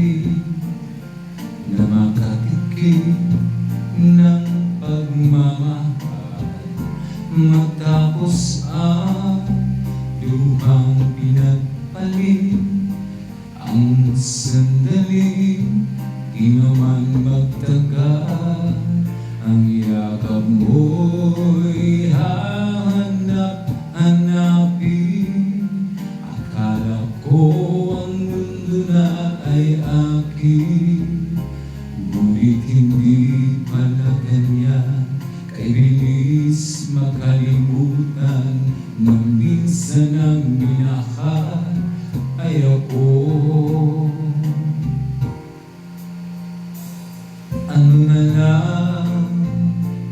pag-ibig na makatikim ng pagmamahal, matapos ang luhang pinagpalit. Ang sandali di naman magtagal, ang yakap mo'y hahanap-hanapin. Akala ko ang mundo na ay akin, ngunit hindi pala ganyan. Kay bilis makalimutan na minsan ang minahal ay ako. Ano na lang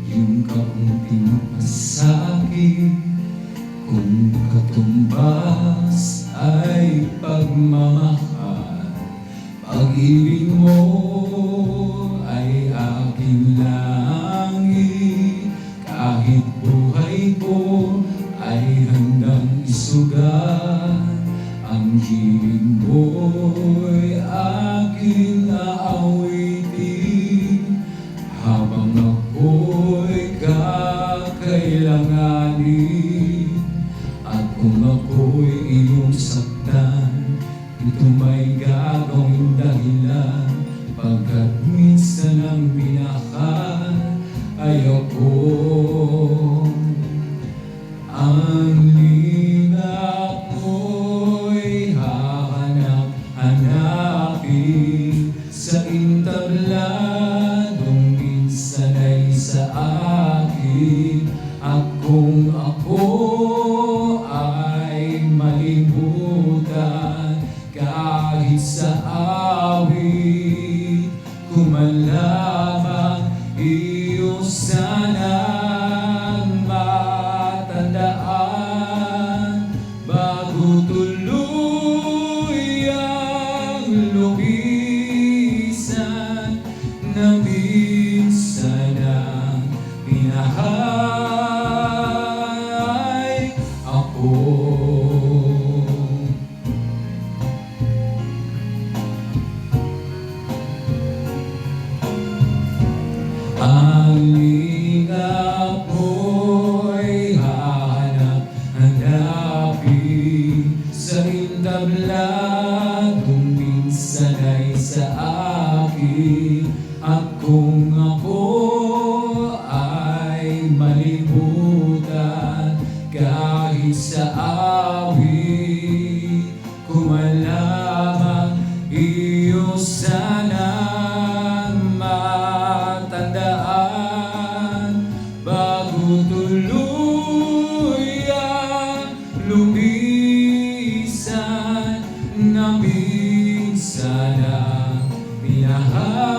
yung kaunting pasakit kung katumbas ay pagmamahal. Pag-ibig mo ay aking langit, kahit buhay ko ay handang isugat. Ang hilig mo'y aking aawitin habang ako'y kakailanganin. At kung ako'y iyong saktan, ito may gagawing dahilan, pagkat minsan ang minahal ay ako. Ang linap mo'y hahanap-hanapin sa intabladong minsan ay sa akin. At kung ako ay malimutan kahit sa awit, kung man lamang iyo sanang matandaan, bago tuluyang lumisan, na minsan ang minahal ako. Ang lingap mo'y hahanap-hanapin sa intabladong minsan ay sa akin. At kung ako ay malimutan kahit sa awit, kung man lamang iyo sanang matandaan, bago tuluyang lumisan, na minsan ang minahal